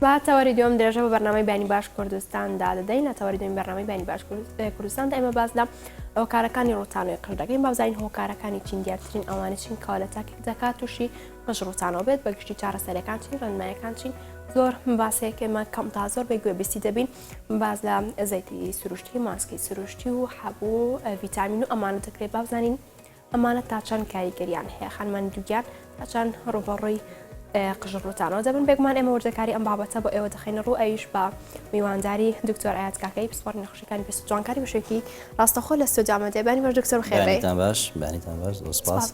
با تەوەری دوم درێژە بە بەرنامەی بینی باش کوردستاندا دەدەین لە تەوەری دوم بەرنامەی بینی باش کوردستاندا ئێمە باز لە هۆکارەکانی ڕوتانەوەی قژ دەکەین بازین هۆکارەکانی چین دیارترین ئەوانە چین کاولە تاکێک دەکات تووشی قژ ڕوتانەوە بێت بەگشتی چارەسەرەکان چین ڕێنمایەکان چین زۆر باسەیەک ئێمە کەم تا زۆر بێگوێبیستی دەبین باز لە زەیتی سروشتی ماسکی سروشتی و هەبوو ڤیتامین و ئەمانە دەکرێت بابزانین ئەمانە تا چەند کاریگەریان هەیە خانمانی دووگیان تا چەند ڕوبەڕووی قژ ڕوتانەوە دەبن بێگومان ئێمە وردەکاری ئەم بابەتە بۆ ئێوە دەخینە ڕوو ئەویش بە میوانداری دکتۆر ئايات کاکەی پسپۆرتی نەخۆشیەکانی پێست و جوانکاری بەشێکی ڕاستەخۆ لە ستۆدیۆ ئامادەیبانی باش دکتۆر خێربێ. بانیتان باش سپاس.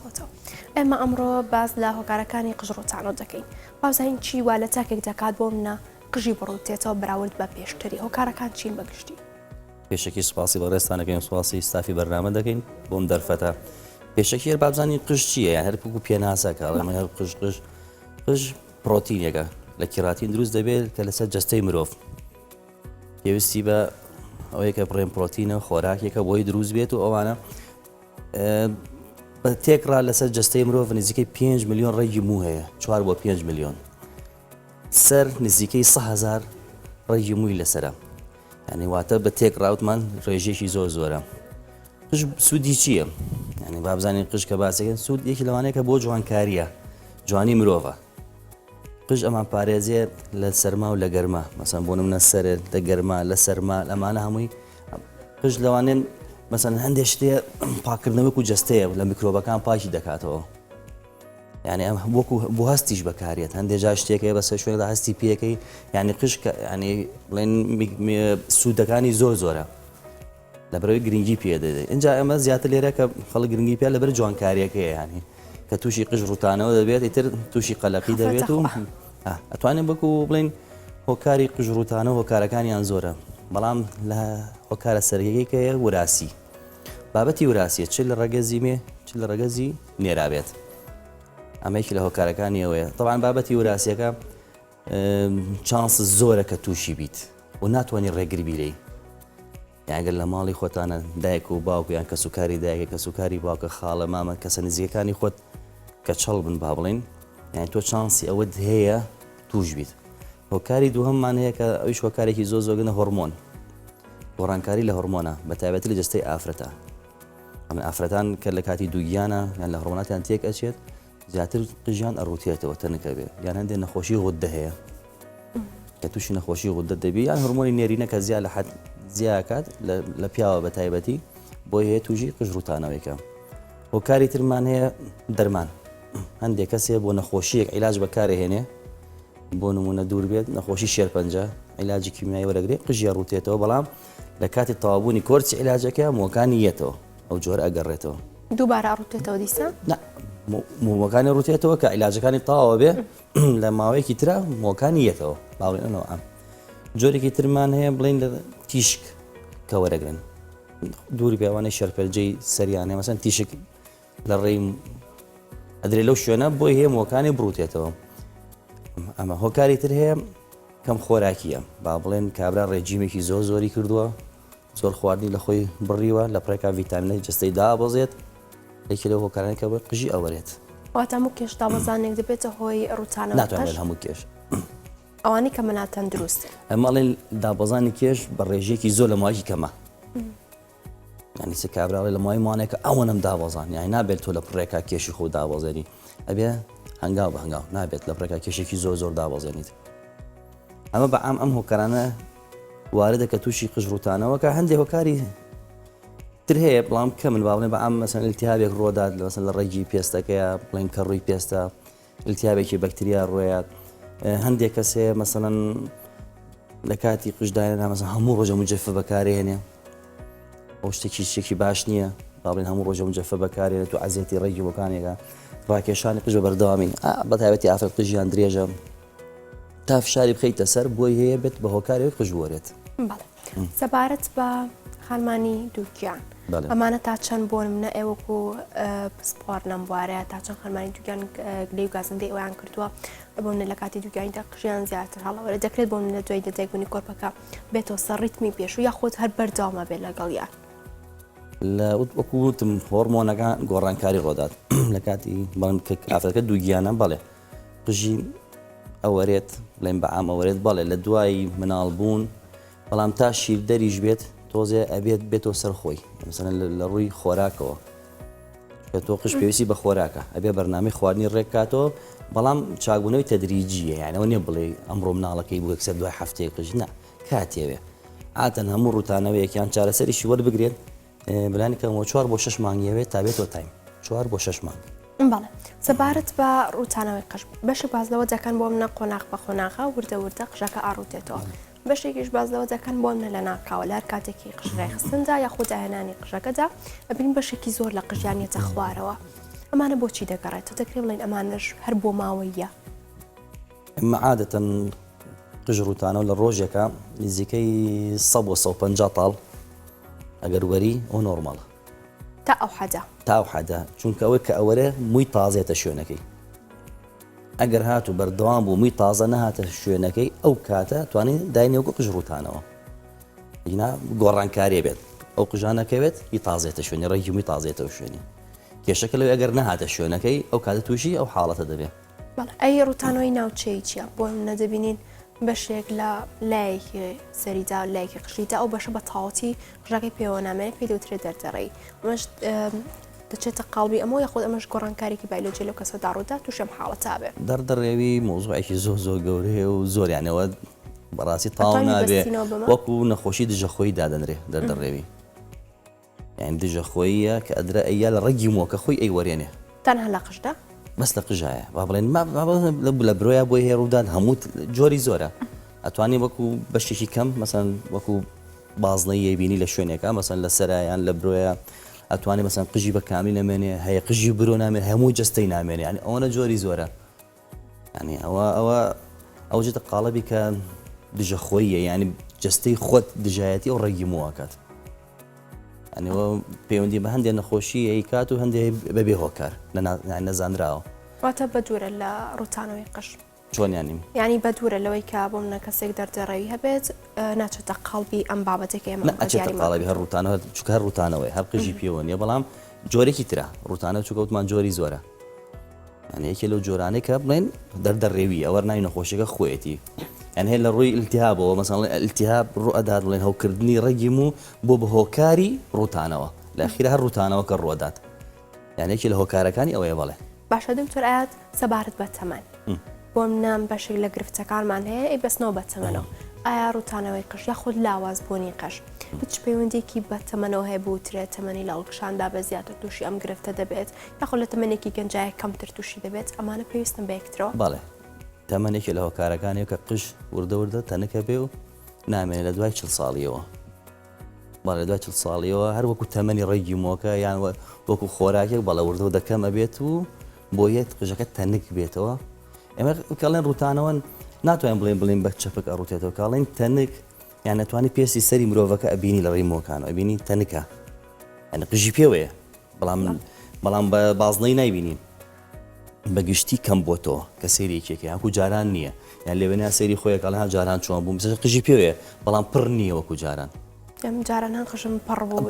ئێمە ئەمڕۆ باز لە هۆکارەکانی قژ ڕوتانەوە دەکەین بازین چی وا لە تاکێک دەکات بۆ منە قژی بڕوتێتەوە بەراورد بە پێشتری هۆکارەکان چین بەگشتی. پێشەکی سپاسی بە ڕێستانەکەین سواسی ستافی بەرنامە دەکەین بۆم دەرفەتە پێشەکی هەر بابزانانی قژ چییە هەر بگو پێناسەکە ئەڵێ هەر قژ پرۆتینێکە لە کیراتین دروست دەبێت کە لەسەر جەستەی مرۆڤ پێویستی بە ئەوەیەکە بڕێن پرۆتینە خۆراکێکە بۆی دروست بێت و ئەوانە بە تێکرا لەسەر جەستەی مرۆڤ نزیکەی 5 ملیۆن ڕێگی مو هەیە 4 بۆ 5 ملیۆن سەر نزیکەی 100,000 ڕێگی مووی لەسرە یعنی واتە بە تێکراوتمان ڕێژێکی زۆر زۆرە قژ سوودی چییە؟ یعنی بابزانین قژ کە باسەکەن سوود یەکی لەوانەیە کە بۆ جوانکاریە جوانی مرۆڤە قژ ئەمان پارێزیە لە سەرما و لە گەرما مەسەن بۆ نمونە سەرێت لە گەرما لە سەرما ئەمانە هەمووی قژ لەوانێن مەسەن هەندێک شتێ پاکردنەوەک و جەستەیە لە میکرۆبەکان پاکی دەکاتەوە یعنی ئەم وەکو بۆ هەستیش بەکارێت هەندێک جا شتێکەیە بەسەر شوێندا هەستی پێەکەی یعنی قژ ینی بڵێن سوودەکانی زۆر زۆرە لەبەرەوەی گرنگی پێدەدەێت اینجا ئەمە زیاتر لێرە کە خەڵک گرنگی پێ لەبەر جوانکاریەکەیە ینی کە تووشی قژ ڕوتانەوە دەبێت ئیتر تووشی قەلەقی دەبێت و ئەتوانێت بکو بڵین هۆکاری قژ ڕوتانە هۆکارەکانیان زۆرە بەڵام لە هۆکارە سەرەکەی کە وراسی بابەتی وراسیە چ لە ڕەگەزی مێ چ لە ڕەگەزی نێرابێت ئەمەیەکی لە هۆکارەکانیەوەیە طبعاً بابەتی وراسیەکە چانس زۆرە کە تووشی بیت و ناتوانانی ڕێگری بیرەی یاگەر لە ماڵی خۆتانە دایک و باوکو یان کە سوکاری دایکە کە سوکاری باوکە خاڵە مامە کەسە نزیەکانی خۆت کە چەڵ بن با بڵین یان تۆ چانسی ئەوەت هەیە توش بیت هۆکاری دووهەممان هەیە کە ئەویش هۆکارێکی زۆر زۆرگەنە هۆرمۆن گۆڕانکاری لە هۆرمۆنە بە تایبەتی لە جەستەی ئافرەتە ئەمە ئافرەتان کە لە کاتی دووگیانە یان لە هۆرمۆناتیان تێک ئەچێت زیاتر قژیان ئەڕوتێتەوە تەنکە بێ یان هەندێک نەخۆشی غودە هەیە کە تووشی نەخۆشی غودە دەبی یان هۆرمۆنی نێرینە کە زیاد لە حەد زیاکات لە پیاوە بە تایبەتی بۆی هەیە تووشی قژ ڕوتانەوەیکە هۆکاری ترمان هەیە دەرمان هەندێک کەسێ بۆ نەخۆشیەک عیلاج بەکارهێنێ بۆ نمونە دوور بێت نەخۆشی شێرپەنجە عیلاجی کیمیایی وەرەگرێت قژیە ڕوتێتەوە بەڵام لە کاتی تەوابوونی کۆرچی عیلاجەکە مۆکانی یەتەوە ئەو جۆرە ئەگەڕێتەوە دووبارە ڕوتێتەوە دیسە؟ مۆکانی ڕوتێتەوە کە عیلاجەکانی تاوە بێ لە ماوەیەکی ترە مۆکانی یەتەوە باڵێنەوە ئەم جۆرێکی ترمان هەیە بڵین لە تیشک کە وەرەگرن دووری پێوانەی شەرپەرجەی سەریانێ مەسەن تیشک لە ڕێی ئەدرێ لەو شوێنە بۆی هەیە مۆکانی بڕوتێتەوە ئەمە هۆکاری تر هەیە کەم خۆراکیە با بڵێن کابرا ڕێجیمێکی زۆر زۆری کردووە زۆر خواردنی لە خۆی بڕیوە لە پڕێکا ڤیتامینە جەستەی دابەزێت یەکی لەو هۆکارانەی کە بە قژی ئەوەرێت واتە هەموو کێش دابەزانێک دەبێتە هۆی ڕوتانەوە ناتوانێت هەموو کێش ئەوانی کە مناتەن دروستە ئەمەڵێن دابەزانی کێش بە ڕێژێکی زۆر لە ماوەیەکی کەمە ینی سێ کابراڵێ لە مای مانێکە ئەوەنم دابەزان یانی نابێت تۆ لە پڕێکا کێشی خۆ دابەزێنی ئەبێ هەنگاو بە هەنگاو نابێت لە پڕێکا کێشێکی زۆر زۆر دابەزێنیت ئەمە بە ئەم هۆکارانە واردە کە تووشی قژ ڕوتانەوە کە هەندێک هۆکاری تر هەیە بەڵام کەمن با بڵێن بە ئەم مەسەن ئیلتیهابێک ڕۆدات لە ڕێگی پێستەکەیە بڵێن کە ڕووی پێستە ئیلتیهابێکی بەکتریا ڕۆیات هەندێک کەسێ مەسەڵەن لە کاتی قژدانە مەسەن هەموو ڕۆژە مجەفە بەکارهێنێ ئەو شتێکی باش نییە با بڵێن هەموو ڕۆژە مجەفە بەکارهێنێت و عەزیەتی ڕێگی بۆکانێکە ڕاکێشانی قژ بە بەردەوامی بە تایبەتی ئافرەت قژیان درێژە تا فشاری بخەیتە سەر بۆی هەیە بێت بە هۆکارێک قژ وەرێت سەبارەت بە خانمانی دووگیان ئەمانە تا چەند بۆ منە ئێوەکو پسپۆرت لەم بوارەیە تا چەند خانمانی دووگیان گلەی و گازندەی ئەویان کردووە بۆ منە لە کاتی دووگیانیدا قژیان زیاتر هەڵەوەرە دەکرێت بۆ منە دوای دەتێکبوونی کۆرپەکە بێتەوە سەر ڕیتمی پێش و یاخۆت هەر بەردەوامە بێت لەگەڵیان لە وەکو وتم هۆرمۆنەکان گۆڕانکاری ڕۆدات لە کاتی ئافرەتەکە دووگیانە بەڵێ قژی ئەوەرێت بڵێن بەعام ئەوەرێت بەڵێ لە دوای مناڵبوون بەڵام تا شیر دەریش بێت تۆزێ ئەبێت بێتەوە سەرخۆی مثلەن لە ڕووی خۆراکەوە کە تۆ قش پێویستی بە خۆراکە ئەبێ بەرنامەی خواردنی ڕێککاتەوە بەڵام چاکبوونەوەی تەدریجیە یانەوە نییە بڵێ ئەمڕۆ مناڵەکەی بووە کەسەر دوای هەفتەیە قژ نە کاتێوێ ئاتەن هەموو ڕوتانەوەیەکیان چارەسەریشی وەربگرێت بلانی کەمەوە 4 بۆ 6 مانگیەوێت تا بێتەوە تایم 4 بۆ 6 مانگ. بەڵێ سەبارەت بە ڕوتانەوەی قژ بەشی بازلەوە دەکەن بۆ منە قۆناغ بە خۆناغا وردە وردە قژەکە ئاڕوتێتەوە بەشێکیش بازلەوە دەکەن بۆ منە لە ناکاوە لە هەر کاتێکی قژڕای خستندا یاخود داهێنانی قژەکەدا ئەبین بەشێکی زۆر لە قژیانێتە خوارەوە ئەمانە بۆچی دەگەڕێتەوە دەکرێت بڵێن ئەمانش هەر بۆ ماوەیە. ئەمە عادەتەن قژ ڕوتانەوە لە ڕۆژێکە نزیکەی 150 تاڵ ئەگەر وەری ئەو نۆرماڵە تا ئەو حەدا تا ئەو حەدا چونکە ئەوەی کە ئەوەرە مووی تازێتە شوێنەکەی ئەگەر هاتو بەردەوام بوو مووی تازە نەهاتە شوێنەکەی ئەو کاتە توانین داینێوەکە قژ ڕوتانەوە ینا گۆڕانکارێ بێت ئەو قژانەکەوێت هی تازێتە شوێنی ڕێگی مووی تازێتەوە شوێنی کێشەکە لەوێ ئەگەر نەهاتە شوێنەکەی ئەو کاتە تووشی ئەو حاڵەتە دەبێت. ئەی ڕوتانەوەی ناوچەی چییە بۆ نەدەبینین بەشێک لە لایەکی سەریدا لایەکی قژیدا ئەو بەشە بە تاوەتی قژەکەی پێوە نامێنێت پێی دەوترێت دەردەڕێی ئەمەش دەچێتە قاڵبی ئەمە یاخود ئەمەش گۆڕانکارێکی بایلۆجی لەو کەسە داڕوودا تووشەم حاڵەتا بێ دەردەڕێوی مۆزوعێکی زۆر گەورەیە و زۆریانەوە بەڕاستی تاڵ نابێ وەکو نەخۆشی دژەخۆی دادەنرێ دەردەڕێوی یان دژەخۆیە کە ئەدرا ئەیا لە ڕێگی مۆکە خۆی ئەیوەرێنێ تەنها لە قژدا بەس لە قژایە با بڵێن لە برۆیە بۆی هێڕوودان هەموو جۆری زۆرە ئەتوانی وەکو بەشێکی کەم مەسەن وەکو بازنەی بینی لە شوێنێکە مەسەن لە سەرایان لە برۆیە ئەتوانی مەسەن قژی بە کامی نامێنێ هەیە قژی برۆ نامێن هەموو جستەی نامێنێ ینی ئەوەنە جۆری زۆرە ینی ئەو جێتە قاڵەبی کە دژەخۆیە ینی جستەی خۆت دژایەتی ئەو ڕێگی مواکات ئەنەوە پەیوەندی بە هەندێک نەخۆشی ئەی کات و هەندێک بەبێ هۆکار نەزانراوە واتە بەدوورە لە ڕوتانەوەی قژ چۆنیانیم ینی بەدوورە لەوەی کە بۆ منە کەسێک دەردەڕەوی هەبێت ناچێتە قەڵبی ئەم بابەتێک ئێمە ئەچێتە قاڵبی هەر ڕوتانەوە چکە هەر ڕوتانەوەی هەر قژی پێوە نیە بەڵام جۆرێکی ترە ڕوتانە چووکەوتمان جۆری زۆرە ینی یەکێ لەو جۆرانەی کە بڵێن دەردەڕێوی ئەوە ناوی نەخۆشیەکە خۆیەتی ئەن هەیە لە ڕووی ئیلتیهابەوە مەسەڵەن ئیلتیهاب ڕوئەدات بڵێن هەوکردنی ڕێگیم و بۆ بە هۆکاری ڕوتانەوە لە ئەخیرە هەر ڕوتانەوە کە ڕوەدات یعنی یەکێ لە هۆکارەکانی ئەوەیە بڵێ باشە دکتۆر ئاات سەبارەت بە تەمەن بۆ منام بەشێک لە گرفتەکانمان هەیە ئەی بەسنەوە بە تەمەنەوە ئایا ڕوتانەوەی قژ یاخود لاوازبوونی قەش هیچ پەیوەندێکی بە تەمەنەوە هەیە بوترێت تەمەنی لە هەڵکشاندا بە زیاتر تووشی ئەم گرفتە دەبێت یاخود لە تەمەنێکی گەنجایە کەمتر تووشی دەبێت ئەمانە پێویستن بە یەکترەوە بەڵێ تەمەنێکی لە هۆکارەکانی کە قژ وردە تەنەکە بێ و نامێنێت لە دوای 40 ساڵیەوە بەڵێ دوای 40 ساڵیەوە هەر وەکو تەمەنی ڕێگی مۆکە یان وەکو خۆراکێک بەڵە وردە دەکەمە بێت و بۆ یەک قژەکە تەنک بێتەوە ئێمە کەڵێن ڕوتانەوە ناتوانین بڵێن بە چەپک ئەڕوتێتەوە کاڵێن تەنک یان نەتوانانی پێسی سەری مرۆڤەکە ئەبینی لە ڕێی مۆکانەوە ئەبینی تەنکە ئەنە قژی پێوەیە بەڵام بە بازنەی نایبینین بەگشتی کەم بۆ تۆ کە سەیرێکێکی هەکو جاران نییە یان لێوێنیا سەیری خۆیە کاڵها جاران چۆن بوو مثل قژی پێوەیە بەڵام پڕ نییە وەکو جاران جاران قژم پڕ بوو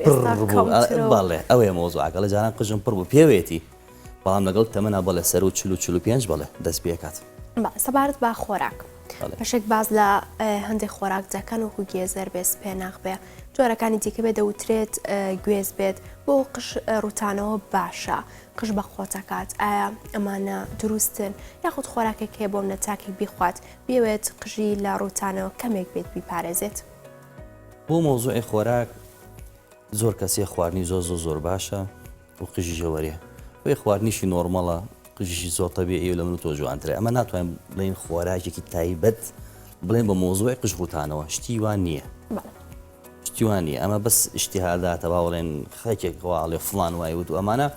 باڵێ ئەوەیە مۆزوعەکە لە جاران قژم پڕ بوو پێوێتی بەڵام لەگەڵ تەمەنا بەڵێ سەر و 45 بەڵێ دەست پێکات سەبارەت با خۆراک بەشێک باز لە هەندێک خۆراک دەکەن وەکو گێزەر بێ سپێناغ بێ جۆرەکانی دیکە بێ دەوترێت گوێز بێت بۆ قژ ڕوتانەوە باشە قژ بە خۆتەکات ئایا ئەمانە دروستن یاخود خۆراکێک هەیە بۆ منە تاکی بیخوات بێوێت قژی لە ڕوتانەوە کەمێک بێت بیپارێزێت بۆ مۆزوعی خۆراک زۆر کەسێ خواردنی زۆر باشە و قژی ژەوەریە وی خواردنیشی نۆرمەڵە قژیشی زۆر تەبیعی ئێوە لە من تۆ جوانترە ئەمە ناتوانین بڵێن خۆراکێکی تایبەت بڵێن بە مۆزوعی قژ ڕوتانەوە شتی وان نییە شتی وان نییە ئەمە بەس ئیشتیهاداتە با بڵێن خەکێکواڵێ فڵان وای وت و ئەمانە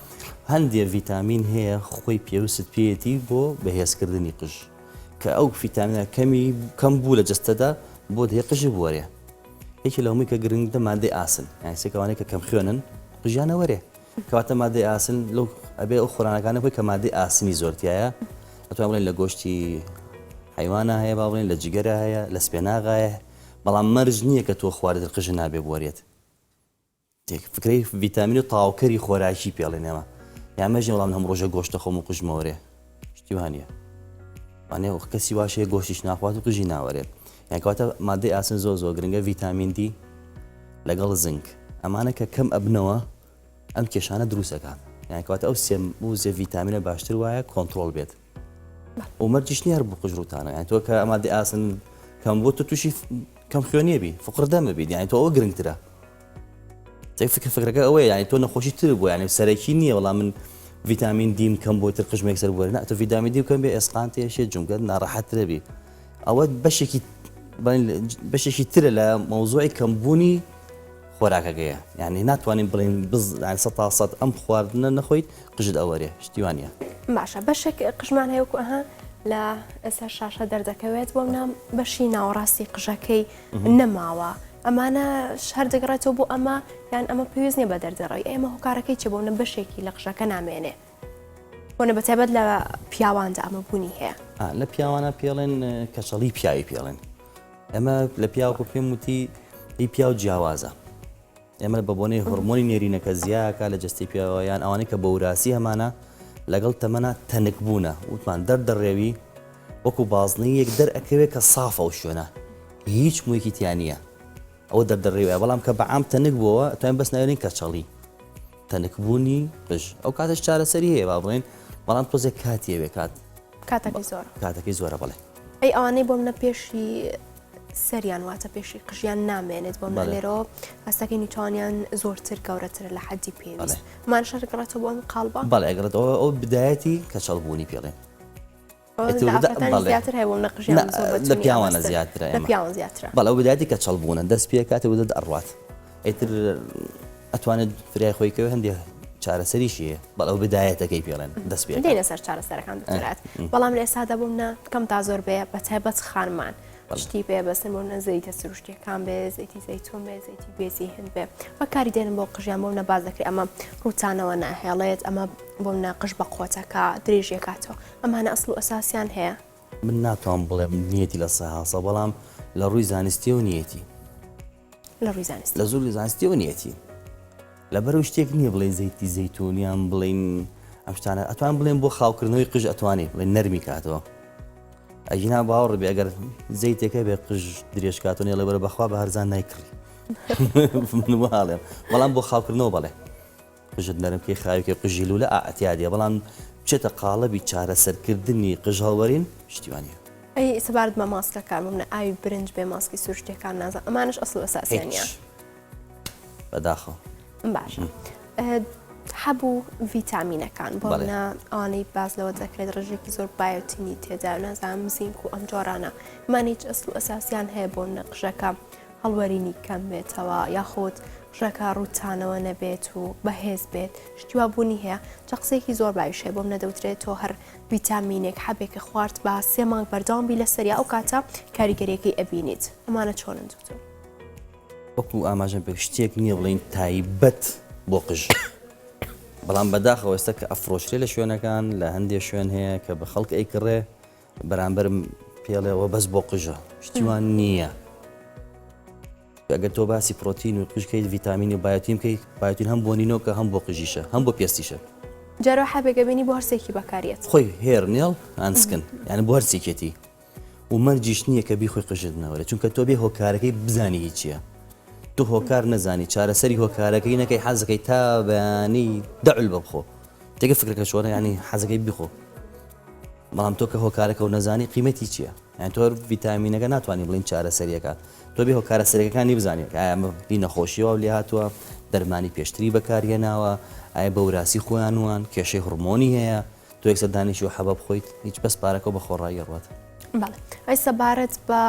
هەندێک ڤیتامین هەیە خۆی پێویست پێیەتی بۆ بەهێزکردنی قژ کە ئەو ڤیتامینە کەم بوو لە جستەدا بۆ دێ قژی بوەرێ یەکی لەوەی کە گرنگتە مادەی ئاسن یان سێکەوانەی کە کەم خوێنن قژیانە وەرێ کەواتە مادەی ئاسن لەو ئەبێ ئەو خۆرانەکانە بۆی کە مادەی ئاسنی زۆرتیایە ئەتوان بڵێن لە گۆشتی حیوانە هەیە با بڵێن لە جگەرە هەیە لە سپێناغایە بەڵام مەرج نییە کە تۆ خواردت قژ نابێ بوەرێت فکرەی ڤیتامین و تاوکەری خۆراکی پێڵێن ئێمە یامەژی وەڵام هەم ڕۆژە گۆشتە خۆم و قژمەوەرێ شتی وانە وانێ کەسی واشەیە گۆشتیش ناخوات و قژی ناوەرێت یان کەواتە مادەی ئاسن زۆ گرنگە ڤیتامین دی لەگەڵ زنک ئەمانە کە کەم ئەبنەوە ئەم کێشانە دروستەکان یان کەواتە ئەو سێم و زێ ڤیتامینە باشتر وایە کۆنتترۆل بێت و مەرجیش نیە هەر بوو قژروتانە یان تۆ کە ئەمادەی ئاسن کەم بۆ تۆ تووشی کەم خوێنیە بی فقردەمە بیت یانی تۆ ئەوە گرنگترە فکرەکە ئەوەیە یانی تۆ نەخۆشی تر بوو یانی سەرەکی نییە وەڵام من ڤیتامین دیم کەم بۆی تر قژمێک سەر بووە تۆ ڤیتامین دی کەم بێ ئێسقان تێشێت جونگەت ناڕەحەترە بی ئەوە بەشێکی ترە لە مەوزوعی کەمبوونی خۆراکەکەیە یعنی ناتوانین بڵین سەد ئەم خواردنە نەخۆیت قژت ئەوەرێ شتیوانە باشە بەشێک قژمان هەیەکو ئەها لە ئێستا شاشە دەردەکەوێت بۆ منام بەشی ناوەڕاستی قژەکەی نەماوە ئەمانە هەر دەگەڕێتەوە بۆ ئەمە یان ئەمە پێویست نیە بە دەردەڕۆی ئێمە هۆکارەکەی چێ بۆ منە بەشێکی لە قژەکە نامێنێ بۆنە بەتایبەت لە پیاواندا ئەمە بوونی هەیە لە پیاوانە پێڵێن کەچەڵی پیاوی پێڵێن ئەمە لە پیاوکو پێم وتی ئی پیا و جیاوازە ئێمە بە بۆنەی هۆرمۆنی نێرینەکە زیاکە لە جستی پیاوەیان ئەوانەی کە بە وراسی هەمانە لەگەڵ تەمەنە تەنک بوونە وتمان دەردەڕێوی وەکو بازنەی یەک دەرئەکەوێت کە سافە و شوێنە هیچ مویەکی تیانە ئەوە دەردەڕێوە بەڵام کە بەعام تەنک بووەوە توانین بەس ناوێنین کەچەڵی تەنکبوونی قژ ئەو کاتەش چارەسەری هەیە با بڵێن بەڵام تۆزێک کاتیەوێ کاتەکەی زۆرە بڵێ ئەی ئەوانەی بۆ منە پێشی سەریان واتە پێشی قژیان نامێنێت بۆ لێرەوە هەستەکەی نیچوانیان زۆرتر گەورەتر لە حەدی پێویست مان شەرگڕێتەوە بۆ ئەم قاڵبە بەڵێ ئەگەڕێتەوە ئەو بدایەتی کەچەڵبوونی پێڵێن زیاتر هەیە بۆ منە قژیان لە پیاوانە زیاترە لە پیاوان زیاترە بەڵ ئەو بدایەتی کەچەڵبوونە دەست پێ کاتێ بدەت ئەڕوات ئیتر ئەتوانێت فریای خۆیکەوە هەندێک چارەسەریشیە بەڵ ئەو بدایەتەکەی پێڵێن دەست پێ دێنە سەر چارەسەرەکان دکتۆرات بەڵام لە ئێستادا بۆ منە کەم تا زۆر بێ بە تایبەت خانمان شتی پێ بەستن بۆ منە زەیتە سروشتیەکان بێ زەیتی زەیتون بێ زەیتی بێزی هەند بێ بەکاری دێنم بۆ قژیان بۆ منە باز دەکرێت ئەمە ڕوتانەوە ناهێڵێت ئەمە بۆ منە قژ بە قوتەکە درێژیەکاتەوە ئەمانە ئەسڵ و ئەساسیان هەیە من ناتوان بڵێم نیەتی لە سەهاسە بەڵام لە ڕووی زانستی و نیەتی لە زۆر زانستی و نیەتی لەبەرەوە شتێک نییە بڵێ زەیتی زەیتونیان بڵین ئەم شتانە ئەتوان بڵێن بۆ خاوکردنەوەی قژ ئەتوانێت بڵێن نەرمی کاتەوە ئەجینا باوەڕ بێ ئەگەر زەیتێکە بێ قژ درێژ کاتۆنێ لەبەرە بەخوا بە هەرزان نایکڕی منواڵێم بەڵام بۆ خاوکردنەوە بڵێ قژت نەرمکەی خاوێکی قژی لولە ئاتیادیە بەڵام بچێتە قاڵەبی چارەسەرکردنی قژ هەڵوەرین شتیوانە ئەی سەبارەت بە ماسکەکان بۆ منە ئاوی برنج بێ ماسکی سروشتیەکان نازان ئەمانش ئەسڵ ئەساسیانە بەداخەوە باشە هەبوو ڤیتامینەکان بۆ منە ئەوانەی باز لەوە دەکرێت ڕژێکی زۆر بایۆتینی تێدا و نازانم زینک و ئەم جۆرانە مانیچ ئەسڵ ئەساسیان هەیە بۆ منە قژەکە هەڵوەرینی کەم بێتەوە یاخۆت قژەکە ڕوتانەوە نەبێت و بەهێز بێت شتیوا بوونی هەیە قسەیەکی زۆر باشە بۆ منە دەوترێت تۆ هەر ڤیتامینێک حەبێکە خوارد بە 3 مانگ بەردەوام لە سەریا ئەو کاتە کاریگەریەکەی ئەبینیت ئەمانە چۆنن دوکتۆر وەکو ئاماژەم پێ شتێک نییە بڵین تایبەت بۆ قژ بەڵام بەداخەوە ئێستا کە ئەفرۆشرێ لە شوێنەکان لە هەندێک شوێن هەیە کە بە خەڵک ئەیکڕێ بەرامبەرم پێڵێەوە بەس بۆ قژە شتیوان نییە ئەگەر تۆ باسی پرۆتین و قژکەیت ڤیتامین و بایۆتین بایۆتین هەم بۆ نینۆ کە هەم بۆ قژیشە هەم بۆ پێستیشە جارۆ حەبێگە بینی بۆ هەرسێکی بەکارێت خۆی هێرنێڵ ئەنسکن یعنی بۆ هەرسێکێتی و مەرجیش نییە کە بیخۆی قژتنەوەرە چونکە تۆ بێ هۆکارەکەی بزانی هیچ چییە تو هۆکار نەزانی چارەسەری هۆکارەکەی نەکەی حەزەکەی تا بەیانی دەعل بە بخۆ تێگە فکرەکە شۆنە ینی حەزەکەی بخۆ بەڵام تۆ کە هۆکارەکە و نەزانی قیمەتی چییە یان تۆ ڤیتامینەکە ناتوانانی بڵین چارەسەریەکە تۆ بێ هۆکارە سەرەکەەکانی بزانێت ئەمە هی نەخۆشیەوە لێ هاتووە دەرمانی پێشتری بەکارهێناوە ئایا بە وراسی خۆیان وان کێشەی هورمۆنی هەیە تۆ یەکسەر دانیشی و حەبە بخۆیت هیچ بەس پارەکە بە خۆڕایی ڕات بەڵێ ئەی سەبارەت بە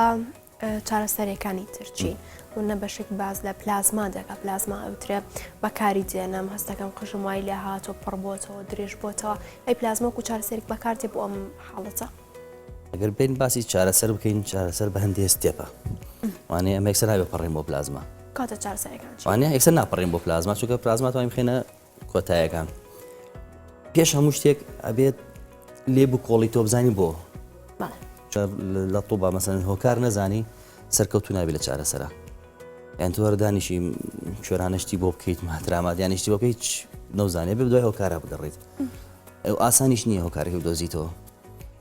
چارەسەرەکانی ترچی ونە بەشێک باز لە پلازما دەکە پلازما ئەوترێ بەکاری دێنم هەستەکەم قژم وای لێ هاتۆ پڕ بۆتەوە درێژ بۆتەوە ئەی پلازمۆک و چارەسەرێک بەکارتێ بۆ ئەم حاڵەتە ئەگەر بین باسی چارەسەر بکەین چارەسەر بە هەندێک ستێپە وانێ ئەمە یەکسەر نابێ پەڕین بۆ پلازما کاتە چارەسەرەکان وانێ یەکسەر ناپەڕین بۆ پلازما چونکە پلازما توانین بخێنە کۆتاییەکان پێش هەموو شتێک ئەبێت لێ بکۆڵی تۆ بزانی بۆ لە تۆ با مەسەن هۆکار نەزانی سەرکەوتو نابێت لە چارەسەرە یان تۆ هەردانیشی شۆرانشتی بۆ بکەیت ماترامات یانیشتی بۆ بکەیت نەوزانێ بێ دوای هۆکارە بگەڕێت ئەو ئاسانیش نییە هۆکارێکی بدۆزیتەوە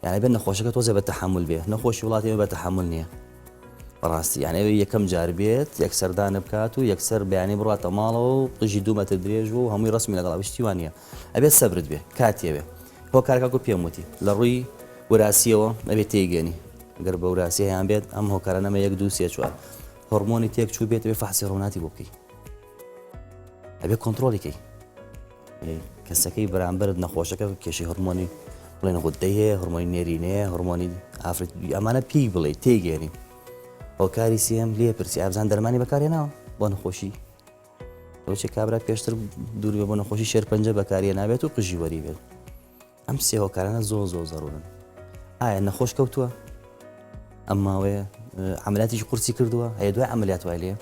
يعني بين نخوشك توزع بالتحمل به نخوش ولاتي بالتحمل نية راسي يعني يكم جاربيت يكسر دان بكاتو يكسر يعني برات ماله تجي دومة تدريج وهم رسمي لقلب اشتوانية أبي السبرد به كاتي به هو كاركاكو بيموتي لروي وراسيه أبي تيجاني قرب وراسيه عم بيت أم هو كارنا ما يقدوس يشوال هرموني تيك شو بيت أبي فحص هرموناتي بوكي أبي كنترولي كي کەسەکەی بەرامبەرت نەخۆشەکە کێشی هەرمۆنی بڵێن غودەیە هەرمۆنی نێرینەیە هەرمۆنی ئافرەت ئەمانە پێی بڵێ تێگەێنی هۆکاری سێم لێ پرسی ئابزان دەرمانی بەکارهێناوە بۆ نەخۆشی بۆچێک کابرا پێشتر دووری بۆ نەخۆشی شێرپەنجە بەکارێ نابێت و قژی وەری بێت ئەم سێ هۆکارانە زۆر زەڕورن ئایا نەخۆش کەوتووە ئەم ماوەیە عملیاتیش قورسی کردووە هەیە دوای عملیات وای لێ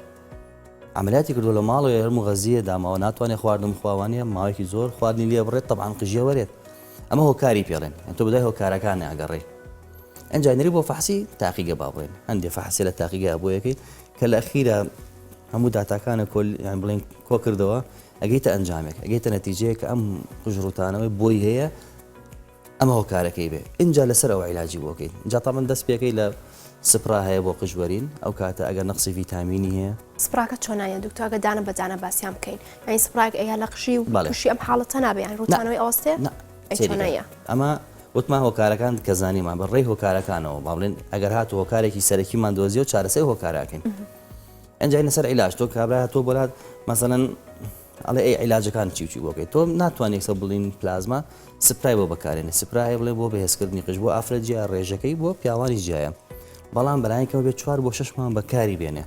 عملیاتی کردو لە ماڵەوە هەرموو غەزیە داماوە ناتوانێت خواردن خواوانە ماوەیەکی زۆر خواردنی لێ بڕێت طبعاً قژیە وەرێت ئەمە هۆکاری پێڵێن تۆ بدای هۆکارەکانی ئەگەڕێ ئەنجانری بۆ فەحسی تاقیگە با بڵێن هەندێک فەحسی لە تاقیگە بۆ یەکەیت کە لە ئەخیرە هەموو داتاکانە یان بڵێن کۆ کردەوە ئەگەیتە ئەنجامێک ئەگەیتە نەتیجەیە کە ئەم قژڕوتانەوەی بۆی هەیە ئەمە هۆکارەکەی بێ اینجا لەسەر ئەو عیلاجی بۆکەیت اینجا تاڵمن دەست پێکەی لە سپرا هەیە بۆ قژوەرین ئەو کاتە ئەگەر نەقسی ڤیتامینی هەیە سپراکە چۆنایە دوکتۆر ئەگە دانە بەجانە باسییان بکەین یعنی سپراک ئەیە لە قژی و قژی ئەم حاڵەتە نابێ یان ڕوتانەوەی ئەوەستێ چۆنایە ئەمە وتمان هۆکارەکان کە زانیمان بەڕێی هۆکارەکانەوە با بڵێن ئەگەر هاتو هۆکارێکی سەرەکیمان دۆزیە و چارەسەی هۆکارەکەین ئەنجای لەسەر عیلاج تۆ کابرا تۆ بۆلات مەسەڵەن ئەڵێ ئەی عیلاجەکان چی بۆکەیت تۆ ناتوانێت سە بڵین پلازما سپرای بۆ بەکارێنێ سپرای بڵێ بۆ بەهێزکردنی قژ بۆ ئافرەتجیە ڕێژەکەی بۆ پیاوانی جیایە بەڵام بەلایەنکەوە بێت 4 بۆ 6 مانگ بەکاری بێنێ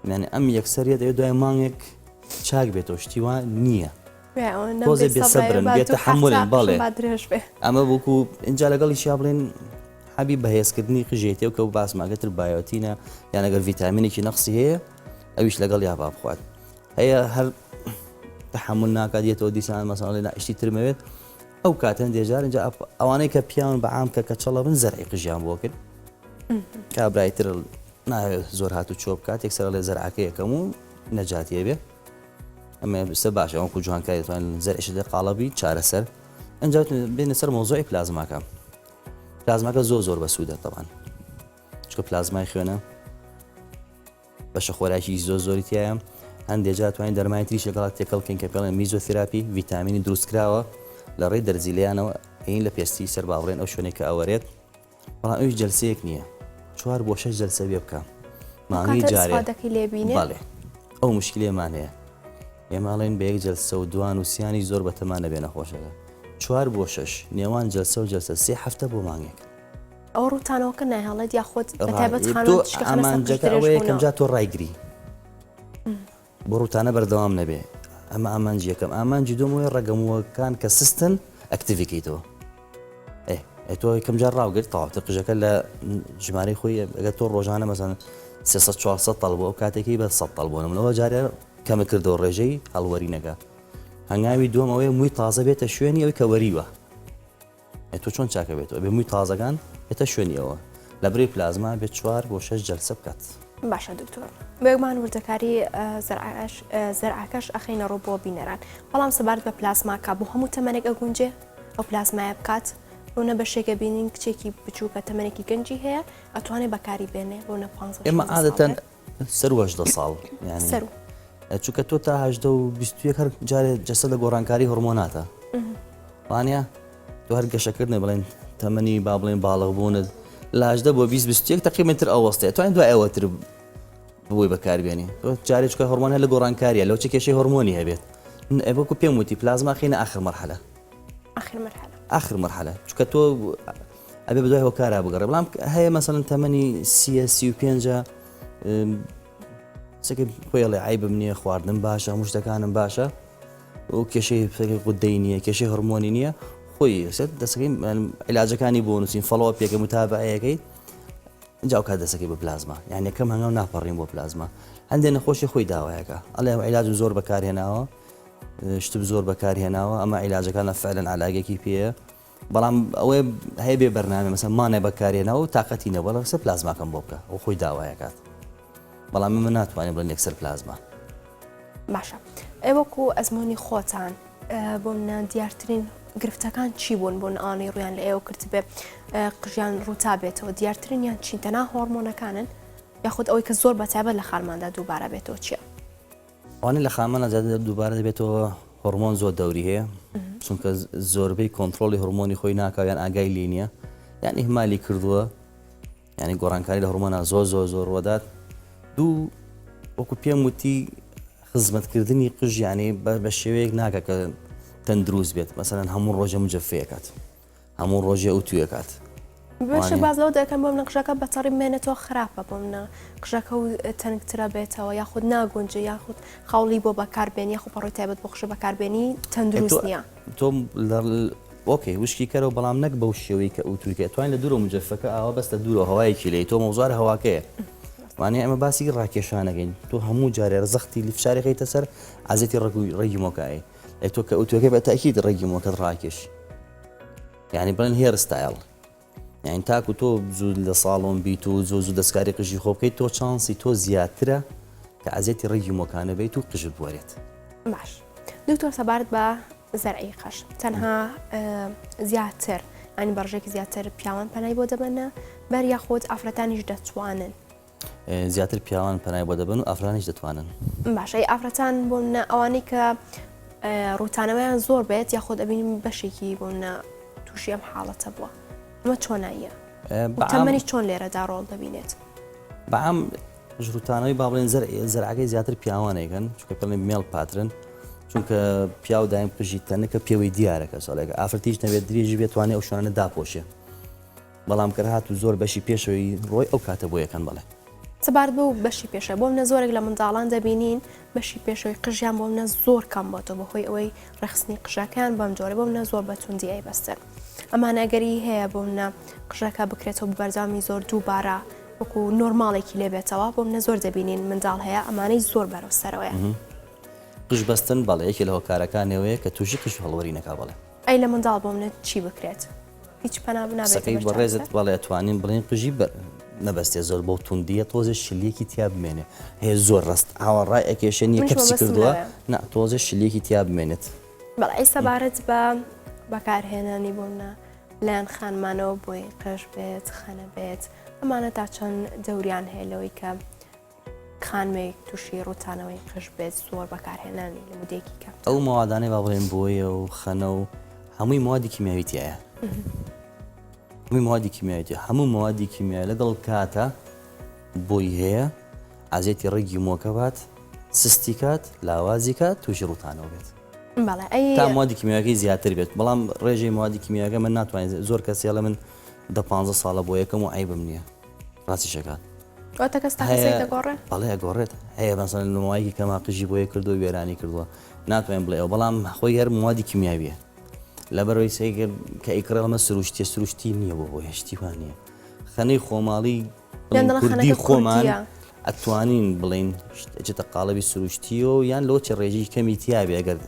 یعنی ئەم یەکسەریەت ئەوێ دوای مانگێک چاک بێتەوە شتیوان نییە تۆزێ بێسەبرن بێتە حمولن بەڵێ ئەمە بووکو اینجا لەگەڵیشیا بڵێن حەبی بەهێزکردنی قژێتێ و کە باسماگەتر بایۆتینە یان ئەگەر ڤیتامینێکی نەقسی هەیە ئەویش لەگەڵ یا با بخوات هەیە هەر تحمل ناکات دێتەوە دیسان مەسەڵێ نائشتی ترمەوێت ئەو کاتەن دێجار اینجا ئەوانەی کە پیاون بەعام کە کەچەڵە بن زەرعی قژیان بۆ کرد کابرایتر ناوێت زۆر هاتو چۆ بکات یەکسەر لێ زەرعەکە یەکەم و نەجاتیە بێ ئەمە سە باشە ئەوکو جوانکاری دەتوانین زەرعیش دێ قاڵەبی چارەسەر ئەنجا بێنە سەر مۆزۆی پلازماکە پلازماکە زۆر بەسوودە تەوان چکە پلازمای خوێنە بەشە خۆراکی زۆری تایە هەندێک جار توانین دەرمانی تریش لەگەڵ تێکەڵکەین کە پێڵێن میزۆتراپی ڤیتامینی دروستکراوە لە ڕێی دەرزیلیانەوە ئەین لە پێستی سەر باڵێن ئەو شوێنێک کە ئەوەرێت بەڵام ئەوش جەلسەیەک نییە 4 بۆ 6 جەلسە بێ بکە مانگی جارێکی لێبینێ بەڵێ ئەو مشکلێمان هەیە ئێماڵێن بە یەک جەلسە و دوان و سیانی زۆر بەتەمانە بێ نەخۆشەکە 4 بۆ 6 نێوان جەلسە و جەلسە 3 هەفتە بۆ مانگێک ئەو ڕوتانەوەکە نایهڵێت یاخۆت بەتایبەت ئامانجەکە ئەوەیە کەم جا تۆ ڕایگری بۆ ڕوتانە بەردەوام نەبێ ئەمە ئامانجی یەکەم ئامانجی دومەوەی ڕەگەمووەکان کە سستن ئەکتیڤیکەیتەوە تۆ یەکەم جار ڕاوگرت تەواوتە قژەکە لە ژمارەی خۆی ئەگەر تۆ ڕۆژانە مەسەن 300-400 تەڵ بۆ ئەو کاتێکی بە 100 تەڵ بۆنمەوە جارێ کەمە کردەوە ڕێژەی هەڵوەرینەکە هەنگاوی دووەمەوەی مووی تازە بێتە شوێنی ئەوی کە وەریوە تۆ چۆن چاکە بێتەوە بێ مووی تازەکان بێتە شوێنیەوە لە بڕی پلازما بێت 4 بۆ 6 جەلسە بکات باشە دکتۆر بێگومان وردەکاری زەرعەکەش ئەخینە ڕۆ بۆ بینەران بەڵام سەبارەت بە پلاسماکە بۆ هەموو تەمەنێک ئەگونجێ ئەو پلاسمایە بکات ڕوونە بەشێکە بینین کچێکی بچووکە تەمەنێکی گەنجی هەیە ئەتوانێت بەکاری بێنێ ڕوونە 15 ئێمە عادەتەن سەر 18 ساڵ یعنی چونکە تۆ تا 18 و 21 هەر جارێ جەسە لە گۆڕانکاری هۆرمۆناتە وانە تۆ هەر گەشەکردنە بڵێن تەمەنی با بڵێن باڵغ بوونت لە 18 بۆ 20 تقریباً ئەوەستەیە توانین دوای ئەوەتر بۆی بەکاربێنی تۆ جارێ چکە هۆرمۆن هەر لە گۆڕانکاریە لەو چ کێشەی هۆرمۆنی هەبێت ئەوەکو پێم وتی پلازما خینە آخر مرحلە آخر مرحلة چونکە تۆ ئەبێ بەدوای هۆکارا بگەڕێ بەڵام هەیە مەسەڵەن تەمەنی 35 سەکە خۆیڵێ عیبم نییە خواردن باشە هەموو شتەکانم باشە و کێشەی غودەی نییە کێشەی هۆرمۆنی نییە خۆی دەسەکەی عیلاجەکانی بۆ نووسین فەڵۆ پێکە متابعەیەکەی اینجا ئەو کات دەسەکەی بە پلازما یعنی یەکەم هەنگاو ناپەڕین بۆ پلازما هەندێک نەخۆشی خۆی داوایەکە ئەڵێ عیلاج زۆر بەکارهێناوە شتم زۆر بەکارهێناوە ئەمە عیلاجەکان لە فعلەن علاگێکی پێە بەڵام ئەوەی هەیە بێ بەرنامە مەسەن مانە بەکارهێناوە و تااقەتی نەبەڵە سەر پلازماکەم بۆ بکە ئەو خۆی داوایەکات بەڵام من ناتوانێت بڵێن یەکسەر پلازما باشە ئێوەکو ئەزمموی خۆتان بۆ منە دیارترین گرفتەکان چی بوون بۆ ئەوانەی ڕویان لە ئێوە کرد بێ قژیان ڕووتا بێتەوە دیارترینیان چین تەنها هۆرمۆنەکانن یاخود ئەوەی کە زۆر بەتایبەت لە خارماندا دووبارە بێتەوە چییە؟ ئەوانەی لە خامانە زیاتر دووبارە دەبێتەوە هۆرمۆن زۆر دەوری هەیە چونکە زۆربەی کۆنتترۆلی هۆرمۆنی خۆی ناکاویان ئاگای لێ نییە یعنی هەمالی کردووە ینی گۆڕانکاری لە هۆرمۆنە زۆر ڕۆدات دوو وەکو پێم وتی خزمەتکردنی قژ ینی بە شێوەیەک ناکە کە تەندروست بێت مەسەرەن هەموو ڕۆژە مجفەیەکات هەموو ڕۆژێ ئەوتویەکات بەشە باز لەوە دەکەم بۆ منە قژەکە بەتەڕی بمێنێتەوە خراپە بۆ منە قژەکە و تەنگترە بێتەوە یاخود ناگونجە یاخود خاڵی بۆ بەکاربێنی یاخود پەڕۆی تایبەت بۆ قژە بەکاربێنی تەندروست نییە تۆ ئۆکەی وشکی کەرەوە بەڵام نەک بەو شێوەی کە ئەوتویکە توانین لە دوورە مجفەکە ئاوا بەستە دوورە هەوایەکی لێ تۆ مەوزار هەواکەیە وانێ ئەمە باسی ڕاکێشانەکەین تۆ هەموو جارێ ڕزەختی لیفشاری خەیتە سەر عزێتی ڕێگی مۆکایی ئەی تۆ کە ئەوتوەکە بە تاکید ڕێگی مۆکەت ڕاکێش یعنی بڵێن هێر ستایل یعنی تاکو تۆ زوو لە ساڵۆن بیت و زۆ دەستکاری قژی خۆ بکەیت تۆ چانسی تۆ زیاترە کە عزێتی ڕێگی مۆکانە بیت و قژت بوارێت باش دکتۆر سەبارەت بە زەرعی قەش تەنها زیاتر ئەنی بەڕژێکی زیاتر پیاوان پەنای بۆ دەبەنە بەر یاخۆت ئافرەتانیش دەتوانن زیاتر پیاوان پەنای بۆ دەبن و ئافرانیش دەتوانن باش ئەی ئافرەتان بۆن ئەوانەی کە ڕووتانەوەیان زۆر بێت یاخۆت ئەبینیم بەشێکی بۆن تووشی ئەم حاڵەتە بووە ئەمە چۆناییە تەمەنی چۆن لێرەدا ڕۆڵ دەبینێت بەعام ژروتانەوەی با بڵێن زەرعەکەی زیاتر پیاوانێکن چونکە پێڵێن مێڵ پاترن چونکە پیاو دایم قژی تەنە کە پێوەی دیارەکە ساڵێکە ئافرەتیش نەبێت درێژی بێتوانێت ئەو شوانە داپۆشێ بەڵام کە هات و زۆر بەشی پێشەوەی ڕۆی ئەو کاتە بۆ یەکەن بڵێ سەبارەت بە بەشی پێشە بۆ منە زۆرێک لە منداڵان دەبینین بەشی پێشەوەی قژیان بۆ منە زۆر کەم بۆتەوە بەهۆی ئەوەی ڕەخستنی قژەکان بەم جۆرە بۆ منە زۆر بەتوندی ئەیبەستن ئەمانە ئەگەری هەیە بۆ منە قژەکە بکرێتەوە بەرزامی زۆر دووبارە وەکو نۆرماڵێکی لێ بێتەوە بۆ منە زۆر دەبینین منداڵ هەیە ئەمانەی زۆر بەرەوسەرەوەیە قژ بەستن بەڵێ یەکی لە هۆکارەکانەوەیە کە تووشی قژ هەڵوەری نەکا بڵێ ئەی لە منداڵ بۆ منە چی بکرێت هیچ پەنا بنابێت بەڕێزت بەڵێ توانین بڵێن قژی نەبەستێ زۆر بۆ توندیە تۆزە شلیەکی تیا بمێنێ هەیە زۆر ڕست ئاوەڕای ئەکێشێنی کەپسی کردووە نا تۆزە شلیەکی تیا بمێنێت بەڵێ ئەی سەبارەت بە بەکارهێنانی بوونە لایەن خانمانەوە بۆی قژ بێت خەنە بێت ئەمانە تا چەند دەوریان هەیە لەوەی کە خانمێک تووشی ڕوتانەوەی قژ بێت زۆر بەکارهێنانی لە مودێکی کەم ئەو ماوادانەی با بڵێن بۆیە و خەنە و هەمووی موادی کیمیاویتیایە هەمووی موادی کیمیاویتی هەموو موادی کیمیایی لەگەڵ کاتە بۆی هەیە عزێتی ڕێگی مۆکە بات سستی کات لاوازی کات تووشی ڕوتانەوە بێت تا موادی کیمیاویەکەی زیاتر بێت بەڵام ڕێژەی موادی کیمیاویەکە من ناتوانێت زۆر کەسێ لە من 15 ساڵە بۆ یەکەم و عیبم نییە ڕاستی شەکات بەڵێ ئەگۆڕێت هەیە بەسەن نمایکی کەما قژی بۆیە کردو وێرانی کردووە ناتوانین بڵێ بەڵام خۆی هەر موادی کیمیاویە لەبەرەوەی سەیگەر کە ئیکڕێڵمە سروشتی نییە بۆ هێشتی وان نییە خەنەی خۆماڵی کوردی خۆمان ئەتوانین بڵین چێتە قاڵەبی سروشتی و یان لۆ چ ڕێژی کەمی تیاابێ ئەگەر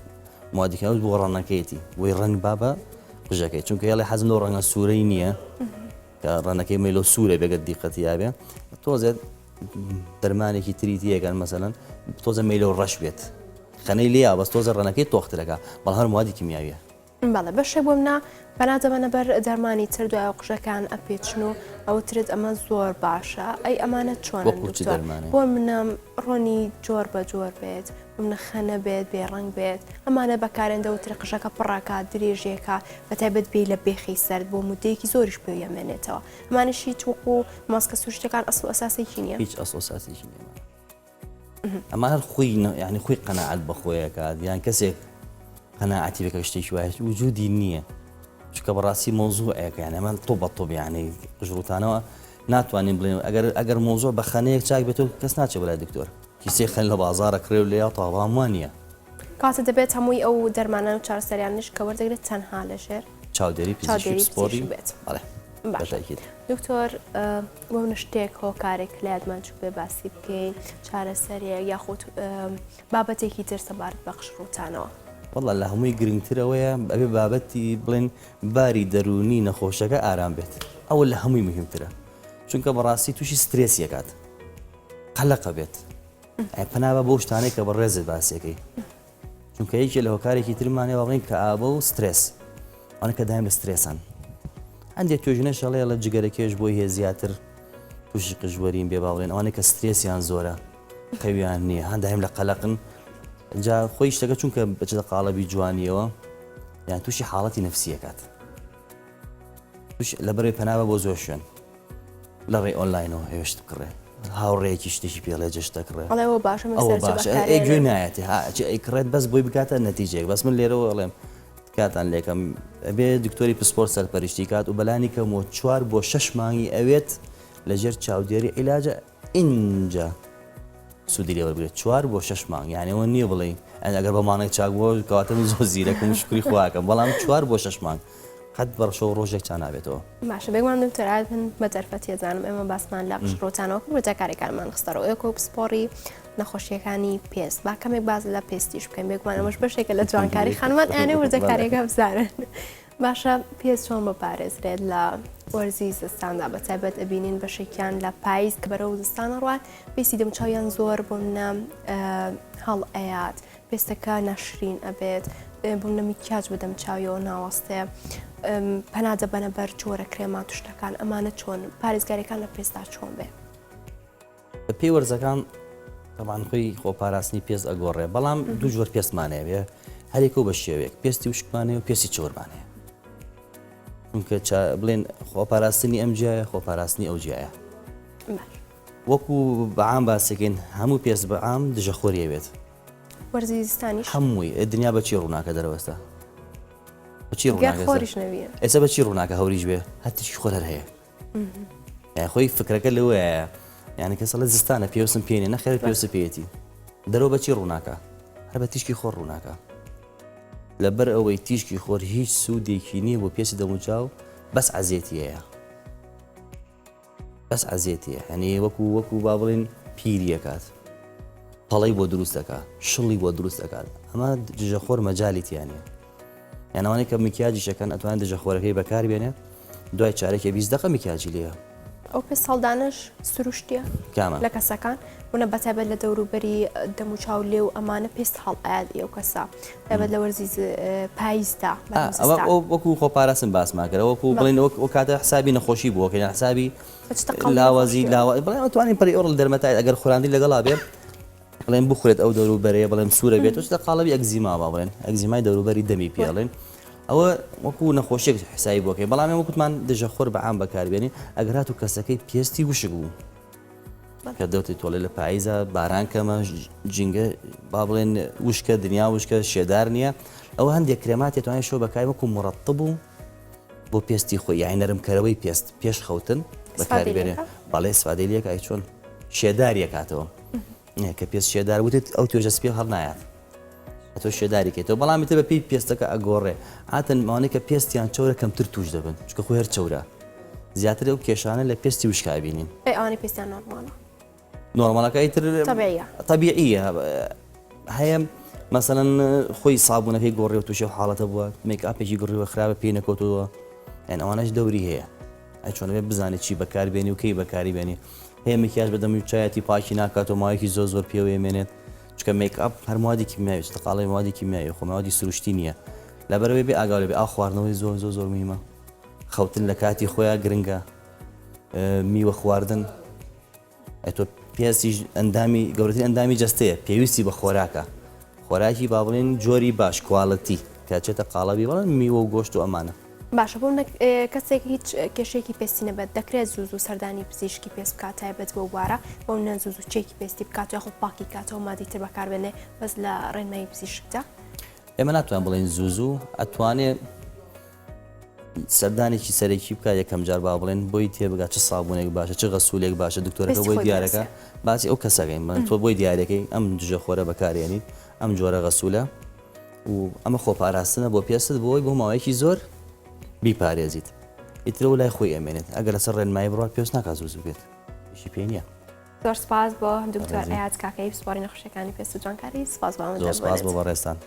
موادیکەوت بۆ ڕەنەکەیەتی بۆی ڕنگ بابە قژەکەی چونکە هێڵی حەزم لەو ڕەنگە سوورەی نییە کە ڕەنەکەی مەلۆ سوورە بێگەت دیقەتیابێ تۆزێت دەرمانێکی تریتیەکەن مەسەلەن تۆزە مەلۆ ڕەش بێت خەنەی لێیا بەس تۆزە ڕەنەکەی تۆخترەکە بەڵ هەر موادی کیمیاویە بەڵێ بەشێ بۆ منە بەنادەبەنە بەر دەرمانی تر دوای قژەکان ئەپێچن و ئەوترێت ئەمە زۆر باشە ئەی ئەمانە چۆن بۆ منە ڕۆنی جۆر بە جۆر بێت منە خەنە بێت بێڕنگ بێت ئەمانە بەکارێن دەوترێ قژەکە پڕاکە درێژێکە بەتایبەت بێ لە بێخی سرد بۆ مودەیەکی زۆریش پێ یەمێنێتەوە ئەمانشی تووقو ماسکە سوشتەکان ئەسڵ ئەساسێکی نییە هیچ ئەسڵ ئەساسێکی نییە ئەمە هەر خۆی یعنی خۆی قەناعەت بەخۆیەکات یان کەسێک قەناعەتی بکە شتێکی وایە وجودی نییە چکە بەڕاستی مۆزوعەکە یعنی ئەمە تۆ بە تۆ یعنی قژڕوتانەوە ناتوانین بڵێن ئەگەر مۆزوع بە خەنەیەک چاک بێتەوە کەس ناچێت بەلای دکتۆر کیسەی خەن لە بازارە کرێو لێ تاوان وانە کاتە دەبێت هەمووی ئەو دەرمانان و چارەسەریانش کە وەردەگرێت تەنها لەژێر چاودێری پزیشکی سپۆری بێت دکتۆر بۆ منە شتێک هۆکارێک لایەتمان چوو بێ باسی بکەین چارەسەریە یاخود بابەتێکی تر سەبارەت بە قژڕوتانەوە وەڵا لە هەمووی گرنگترەوەیە ئەبێ بابەتی بڵێن باری دەرونی نەخۆشەکە ئارام بێت ئەوە لە هەمووی مهمترە چونکە بەڕاستی تووشی سترێسیەکات قەلەقە بێت پەنابە بۆ شتانەی کە بەڕێزت باسیەکەی چونکە یەکێ لە هۆکارێکی ترمانێ بڵێن کە ئابە و سترێس ئەوانە کە دایم لە سترێسان هەندێک توێژنە شەڵێ لە جگەرەکێش بۆی هەیە زیاتر تووشی قژوەرین بێ باڵێن ئەوانە کە سترێسیان زۆرە خەویان نییە هەندایم لە قەلەقن جا خۆی شتەکە چونکە بچێتە قاڵەبی جوانیەوە یان تووشی حاڵەتی نەفسیەکات لەبەرەوەی پەناوە بۆ زۆر شوێن لە ڕێی ئۆنلاینەوە هێشت بکڕێ هاوڕێیەکی شتێکی پێڵێ جشتە کڕێ ئەڵێەوە باشە گوێ نایەتی ئەیکڕێت بەس بۆی بکاتە نەتیجەیەک بەس من لێرەوە ئەڵێم کاتان لێکم ئەبێ دکتۆری پسپۆرت سەرپەرشتی کات و بەلانی کەمەوە 4 بۆ 6 مانگی ئەوێت لەژێر چاودێری عیلاجە اینجا سوودی لێ وەربگرێت 4 بۆ 6 مانگ یانەوە نییە بڵێ ئەگەر بە مانێک چاک بۆ کەواتە زۆر زیرەکەم شکری خواکەم بەڵام 4 بۆ 6 مانگ قەت بەڕشەو ڕۆژێک چا نابێتەوە باشە بێگومان دکتۆر من بە دەرفەتی زانم ئێمە باسمان لە قشڕۆتانەوە ڕۆژەکارێکارمان خستەرەوە ئەوکۆ پسپۆڕی نەخۆشیەکانی پێست با کەمێک باز لە پێستیش بکەین بێگومان ئەمەش بەشێکە لە جوانکاری خانومان ئەیانێ وردەکارێکە بزانن باشە پێست چۆن بەپارێزرێت لە وەرزی زستاندا بەتایبەت ئەبینین بەشێکیان لە پاییز کە بەرەو زستانە ڕوات پێستی دەمچاویان زۆر بۆنە هەڵ ئەیات پێستەکە نەشرین ئەبێت بوونە میکیاج بدەم چاویەوە ناوەستێ پەنادە بەنە بەر جۆرە کرێما توشتەکان ئەمانە چۆن پارێزگاریەکان لە پێستا چۆن بێ بە پێی وەرزەکان تەمان خۆی خۆپاراستنی پێست ئەگۆڕێ بەڵام دوو جۆر پێستمانەیە بێ هەرێکە بە شێوەیەک پێستی وشکمانەیە و پێستی چۆرمانەیە چونکە بڵێن خۆپاراستنی ئەم جیایە خۆپاراستنی ئەو جیایە وەکو بەعام باسەکەین هەموو پێست بەعام دژەخۆریەوێت وەرزی زستانیش هەمووی دنیا بەچی ڕووناکە دەرەوەستا خۆریش نەبیە ئێستا بەچی ڕووناکە هەوریش بێ هەتیشی خۆلەر هەیە یان خۆی فکرەکە لەوەیە یعنی کەسە لە زستانە پێوسم پێێنێ نەخێر پێوسە پێێتی دەرەوە بەچی ڕووناکە هەر بە تیشکی خۆر ڕووناکە لەبەر ئەوەی تیشکی خۆر هیچ سوودێکی نییە بۆ پێسی دەموچاو بەس عەزیەتیەیە بەس عەزیەتیە هەنێ وەکو با بڵێن پیریەکات پەڵەی بۆ دروست دەکات شڵی بۆ دروست دەکات ئەمە دژەخۆر مەجالی تیانە یانەوانەی کە میکیاجی شەکەن ئەتوانێت دژەخۆرەکەی بەکار بێنێ دوای چارێکی 20 دقیقە میکیاجی لێیە ئەو پێ ساڵدانش سروشتیە کامە لە کەسەکان بوونە بەتایبەت لە دەوروبەری دەموچاو لێ و ئەمانە پێست هەڵ ئاات ئەو کەسا دەبێت لە وەرزی پاییزدا وەکو خۆپاراستن باسماکەرە وەکو بڵێن ئەو کاتە حسابی نەخۆشی بووەکەین حسابی لاوازی بڵێن ئەتوانین پەری ئۆڕل دەرمەتای ئەگەر خۆراندی لەگەڵا بێ بڵێن بخورێت ئەو دەوروبەرەیە بڵێن سوورە بێت وشتە قاڵەبی ئەگزیما با بڵێن ئەگزیمای دەوروبەری دەمی پێڵێن ئەوە وەکو نەخۆشیێک حسایی بۆکەی بەڵام وەکوتمان دژەخۆر بەعام بەکاربێنی ئەگەر هات و کەسەکەی پێستی وشک بوو کە دەوتی تۆڵێ لە پاییزە باران کەمە جینگە با بڵێن وشکە دنیا وشکە شێدار نییە ئەوە هەندێک کرێمات دەتوانێت شۆ بەکاری وەکو مڕەتب بوو بۆ پێستی خۆی یای نەرمکەرەوەی پێست پێش خەوتن بەکاربێنێ بەڵێ سوادەی لێکای چۆن شێداریە کاتەوە کە پێست شێدار وتێت ئەو توێژە سپێ هەڵ نایات تۆ شێداریکێتەوە بەڵامی تە بە پێی پێستەکە ئەگۆڕێ ئاتەن ماوانەیە کە پێستیان چۆرە کەمتر توش دەبن چکە خۆی هەر چەورە زیاتر ئەو کێشانە لە پێستی وشکا بینین ئەوانەی پێستیان نۆرمالە نۆرمالەکەی تر طبیعیە هەیە مەسەڵەن خۆی سابوونەکەی گۆڕێ و تووشە حاڵەتە بووە میکئاپێکی گڕیوە خراپە پێی نەکەوتەوە یان ئەوانەش دەوری هەیە ئەی چۆن بێت بزانێت چی بەکاربێنی و کەی بەکاری بێنی هەیە میکیاژ بەدەمی چایەتی پاکی ناکات و ماوەیەکی زۆر پێوەێمێنێت چکە میکئاپ هەر موادی کیمیاوی تەقاڵی موادی کیمیاوی خۆ موادی سروشتی نییە لەبەرەوەی بێ ئاگاو بێ ئا خواردنەوەی زۆر مهمە خەوتن لە کاتی خۆیان گرنگە میوە خواردن ئەتۆ پێستی ئەندامی گەورەترین ئەندامی جەستەیە پێویستی بە خۆراکە خۆراکی با بڵێن جۆری باش کواڵەتی کە چێتە قاڵەبی بەڵێن میوە و گۆشت و ئەمانە باشە بۆ کەسێک هیچ کێشێکی پێستی نەبێت دەکرێت زوو سەردانی پزیشکی پێست بکات تایبەت بۆ وارە بۆ نەزوو چێکی پێستی بکات یاخۆ پاکی کاتەوە مادی تر بەکاربێنێ بەس لە ڕێنمایی پزیشکدا ئێمە ناتوان بڵێن زوو ئەتوانێت سەردانێکی سەرێکی بکات یەکەم جار با بڵێن بۆی تێبگات چه سابوونێک باشە چه غەسوولێک باشە دکتۆرەکە بۆی دیارەکە باسی ئەو کەسەکەین تۆ بۆی دیارەکەی ئەم دژەخۆرە بەکارێنیت ئەم جۆرە غەسوولە و ئەمە خۆپاراستنە بۆ پێست بۆی بۆ ماوەیەکی زۆر بیپارێزیت ئیترەوە لای خۆی ئەمێنێت ئەگەر لەسەر ڕێنمایی بڕات پێست ناکات زوو بێت شی پێ نییە زۆر سپاس بۆ دکتۆر ئەیاد کاکەی پسپۆڕی نەخۆشیەکانی پێست و جوانکاری سپاس بۆ بەڕێستان.